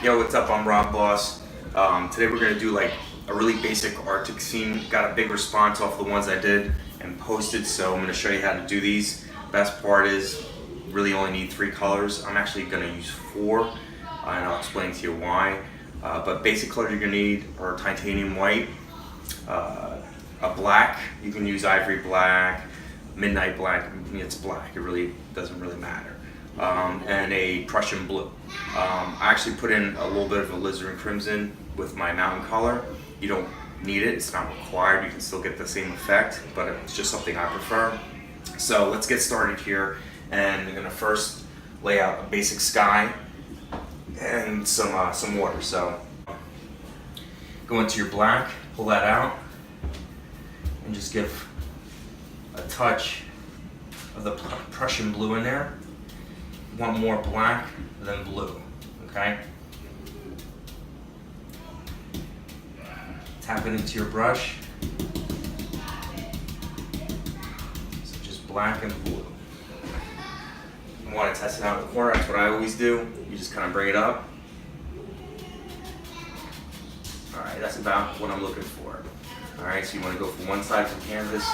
Yo, what's up? I'm Rob Boss. Today we're gonna do like a really basic Arctic scene. Got a big response off the ones I did and posted, so I'm gonna show you how to do these. Best part is, really only need 3 colors. I'm actually gonna use 4, and I'll explain to you why. But basic colors you're gonna need are titanium white, a black. You can use ivory black, midnight black. It's black. It really doesn't really matter. And a Prussian blue. I actually put in a little bit of alizarin crimson with my mountain color. You don't need it, it's not required, you can still get the same effect, but it's just something I prefer. So let's get started here, and I'm gonna first lay out a basic sky and some water. So go into your black, pull that out, and just give a touch of the Prussian blue in there. You want more black than blue, okay? Tap it into your brush. So just black and blue. You want to test it out in the corner, that's what I always do. You just kind of bring it up. Alright, that's about what I'm looking for. Alright, so you want to go from one side of the canvas.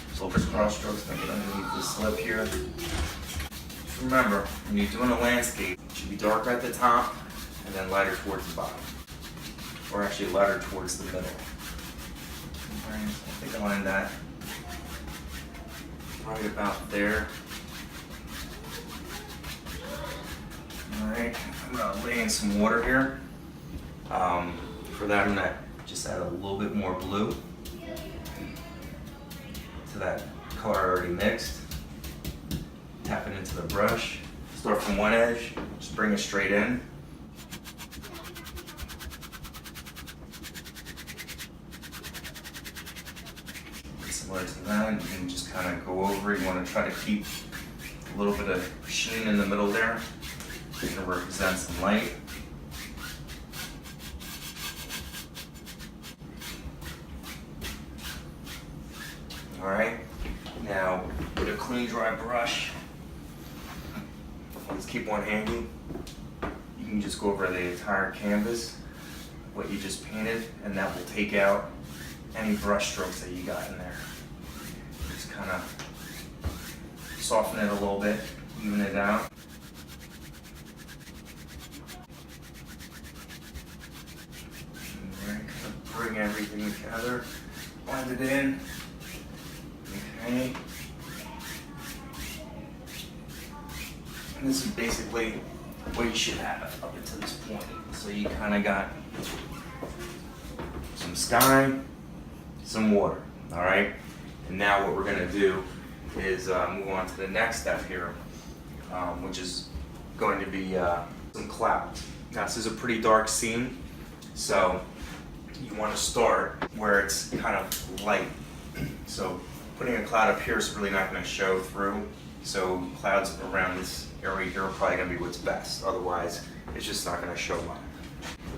Just a little bit of cross strokes, then get underneath the slip here. Just remember, when you're doing a landscape, it should be darker at the top and then lighter towards the bottom. Or actually lighter towards the middle. Alright, I think I lined that right about there. Alright, I'm going to lay in some water here. For that, I'm going to just add a little bit more blue to that color I already mixed. Tap it into the brush. Start from one edge, just bring it straight in. Similar to that, you can just kind of go over it. You want to try to keep a little bit of sheen in the middle there. It's going to represent some light. Alright, now with a clean dry brush, let's keep one handy. You can just go over the entire canvas, what you just painted, and that will take out any brush strokes that you got in there. Just kind of soften it a little bit, even it out. Alright, kind of bring everything together, blend it in. Okay. And this is basically what you should have up until this point. So you kind of got some sky, some water, all right? And now what we're gonna do is move on to the next step here, which is going to be some clouds. Now this is a pretty dark scene, so you want to start where it's kind of light. So putting a cloud up here is really not going to show through, so clouds around this area here are probably going to be what's best, otherwise it's just not going to show much.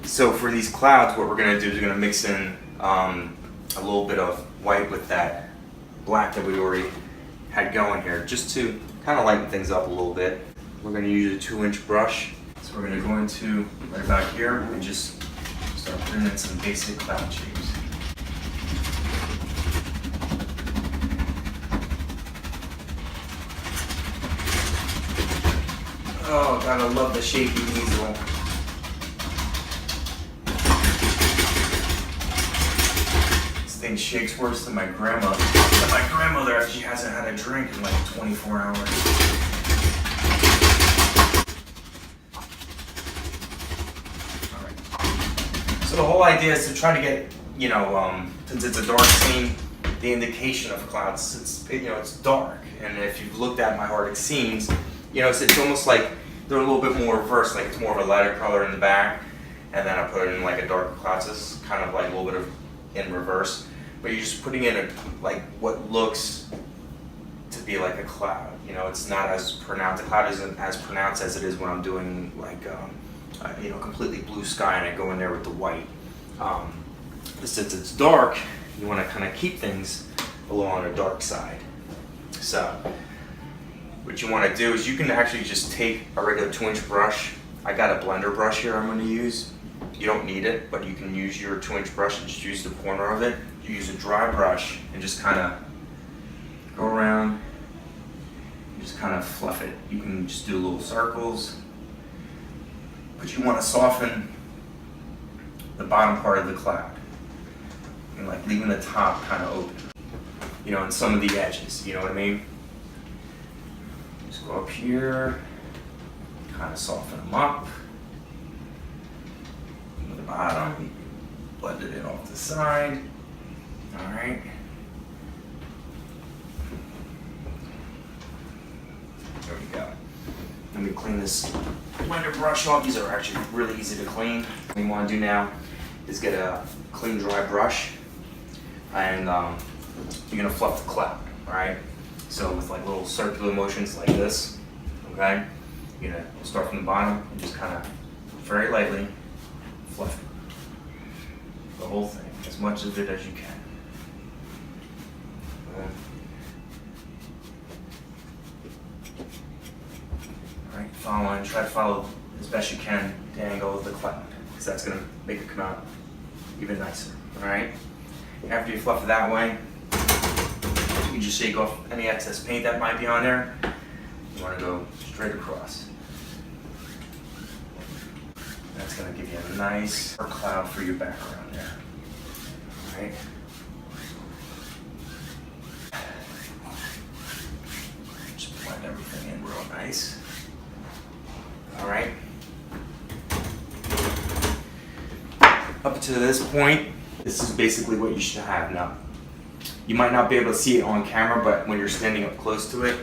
So for these clouds, what we're going to do is we're going to mix in a little bit of white with that black that we already had going here, just to kind of lighten things up a little bit. We're going to use a 2-inch brush, so we're going to go into right about here and just start putting in some basic cloud shapes. Oh God, I love the shaky easel. This thing shakes worse than my grandma. And my grandmother actually hasn't had a drink in like 24 hours. Alright. So the whole idea is to try to get, you know, since it's a dark scene, the indication of clouds, it's dark. And if you've looked at my Arctic scenes, it's almost like they're a little bit more reversed, like it's more of a lighter color in the back, and then I put in like a darker cloud, so it's kind of like a little bit of in reverse. But you're just putting in like what looks to be like a cloud. It's not as pronounced. The cloud isn't as pronounced as it is when I'm doing like completely blue sky and I go in there with the white. Since it's dark, you want to kind of keep things a little on the dark side. So what you want to do is you can actually just take a regular 2-inch brush. I got a blender brush here I'm going to use. You don't need it, but you can use your 2-inch brush and just use the corner of it. You use a dry brush and just kind of go around, just kind of fluff it. You can just do little circles, but you want to soften the bottom part of the cloud and like leaving the top kind of open, you know, and some of the edges, you know what I mean? Just go up here, kind of soften them up. The bottom, blend it in off the side. All right. There we go. Let me clean this blender brush off. These are actually really easy to clean. What you want to do now is get a clean, dry brush, and you're gonna fluff the cloud. All right. So with like little circular motions like this, okay. You're gonna start from the bottom and just kind of very lightly fluff it. The whole thing, as much of it as you can. Alright, try to follow as best you can the angle of the cloud, because that's going to make it come out even nicer. Alright? After you fluff it that way, you just shake off any excess paint that might be on there. You want to go straight across. That's going to give you a nice cloud for your background there. Alright? Just blend everything in real nice. Alright? Up to this point, this is basically what you should have now. You might not be able to see it on camera, but when you're standing up close to it,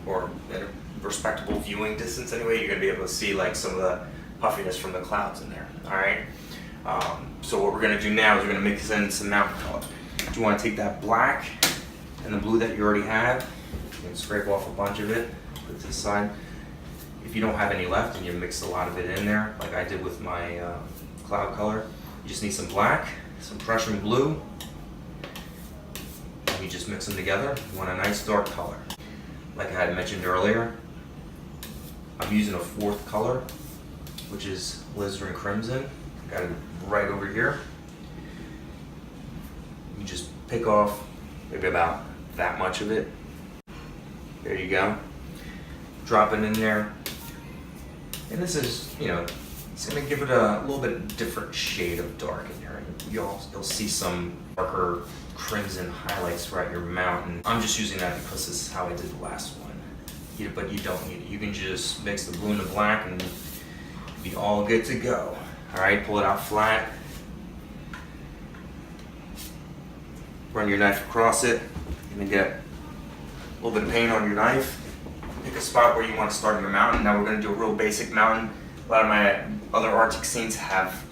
or at a respectable viewing distance anyway, you're going to be able to see like some of the puffiness from the clouds in there. Alright? So what we're going to do now is we're going to mix in some mountain color. You want to take that black and the blue that you already have and scrape off a bunch of it, put it to the side. If you don't have any left and you mix a lot of it in there, like I did with my cloud color, you just need some black, some Prussian blue, and you just mix them together. You want a nice dark color. Like I had mentioned earlier, I'm using a 4th color, which is Alizarin Crimson. Got it right over here. You just pick off maybe about that much of it. There you go. Drop it in there. And this is, you know, it's going to give it a little bit different shade of dark in here. You'll see some darker crimson highlights throughout your mountain. I'm just using that because this is how I did the last one. But you don't need it. You can just mix the blue and the black and be all good to go. Alright, pull it out flat. Run your knife across it. And then get a little bit of paint on your knife. Pick a spot where you want to start your mountain. Now we're going to do a real basic mountain. A lot of my other Arctic scenes have,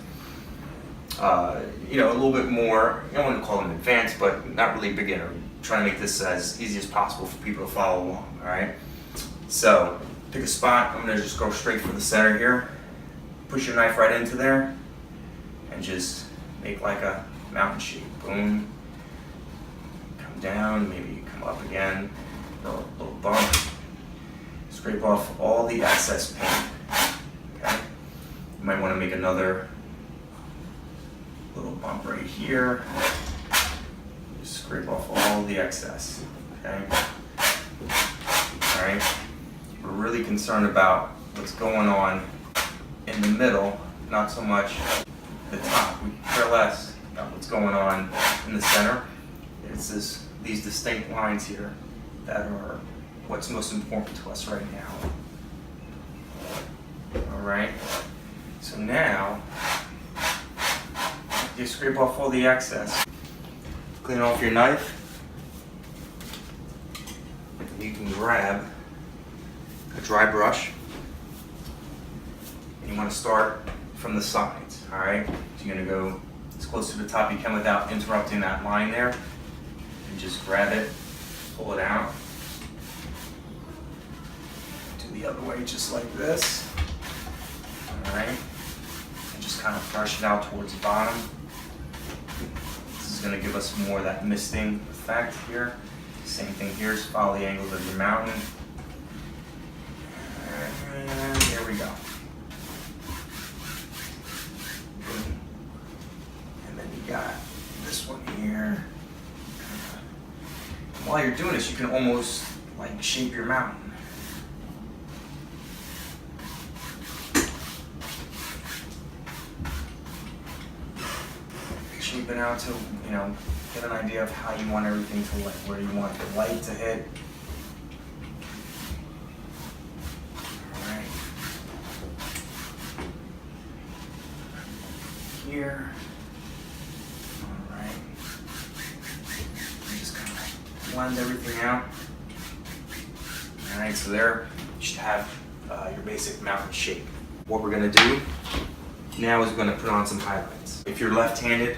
you know, a little bit more, I don't want to call them advanced, but not really beginner. I'm trying to make this as easy as possible for people to follow along, alright? So, pick a spot. I'm going to just go straight for the center here. Push your knife right into there and just make like a mountain shape. Boom. Come down, maybe come up again. Little bump. Scrape off all the excess paint. Okay. You might want to make another little bump right here. Just scrape off all the excess. Okay. Alright. We're really concerned about what's going on in the middle, not so much the top. We care less about what's going on in the center. It's these distinct lines here that are what's most important to us right now. Alright, so now you scrape off all the excess. Clean off your knife. You can grab a dry brush. And you want to start from the sides, alright? So you're going to go as close to the top you can without interrupting that line there. And just grab it, pull it out. Do the other way just like this. Alright? And just kind of brush it out towards the bottom. This is going to give us more of that misting effect here. Same thing here, just follow the angles of your mountain. And there we go. And then you got this one here. While you're doing this, you can almost like shape your mountain. Shape it out to, you know, get an idea of how you want everything to look, where you want the light to hit. Alright. Here. Alright. Just kind of blend everything out. Alright, so there you should have your basic mountain shape. What we're going to do now is we're going to put on some highlights. If you're left-handed,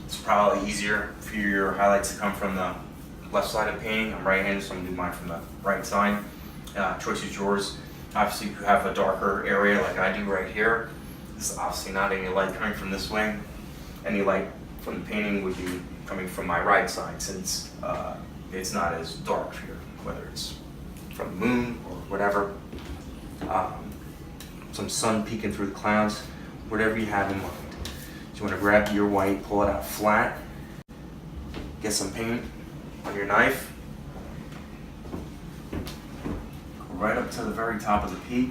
it's probably easier for your highlights to come from the left side of painting. I'm right-handed, so I'm going to do mine from the right side. Choice is yours. Obviously, if you have a darker area like I do right here, there's obviously not any light coming from this way. Any light from the painting would be coming from my right side, since it's not as dark here, whether it's from the moon or whatever. Some sun peeking through the clouds, whatever you have in mind. So you want to grab your white, pull it out flat, get some paint on your knife, go right up to the very top of the peak.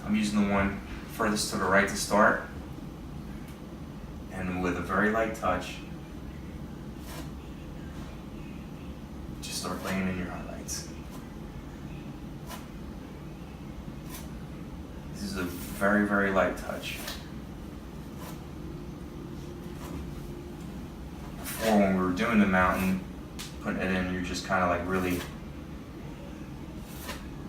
I'm using the one furthest to the right to start, and with a very light touch, just start laying in your highlights. This is a very, very light touch. Before, when we were doing the mountain, putting it in, you're just kind of like really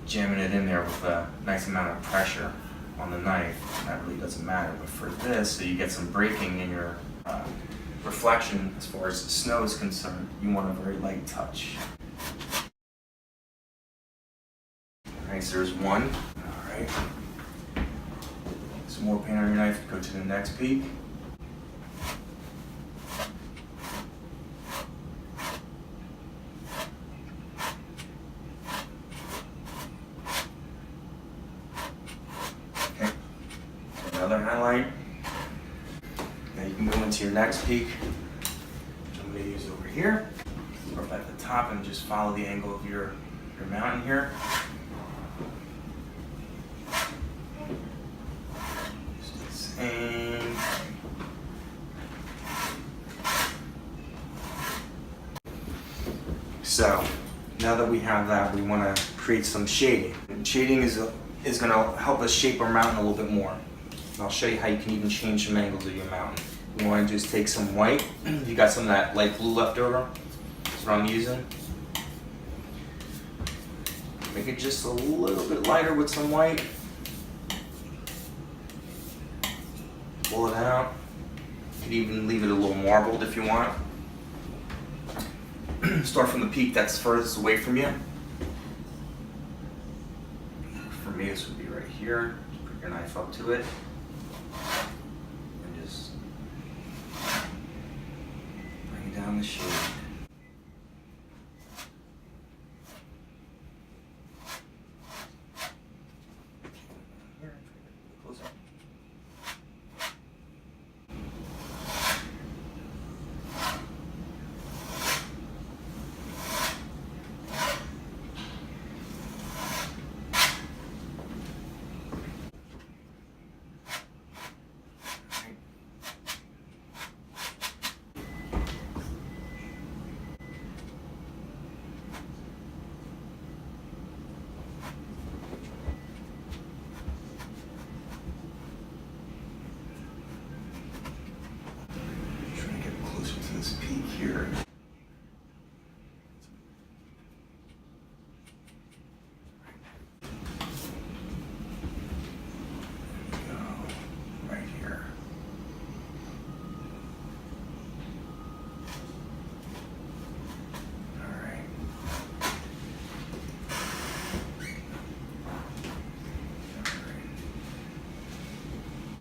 jamming it in there with a nice amount of pressure on the knife. That really doesn't matter. But for this, so you get some breaking in your reflection as far as the snow is concerned, you want a very light touch. Alright, so there's one. Alright. Some more paint on your knife, go to the next peak. Okay. Another highlight. Now you can go into your next peak, which I'm going to use over here. Start at the top and just follow the angle of your mountain here. So now that we have that, we want to create some shading. And shading is going to help us shape our mountain a little bit more. And I'll show you how you can even change some angles of your mountain. You want to just take some white. If you got some of that light blue left over, that's what I'm using. Make it just a little bit lighter with some white. Pull it out. You could even leave it a little marbled if you want. Start from the peak that's furthest away from you. For me, this would be right here. Just put your knife up to it. And just bring down the shade. This peak here.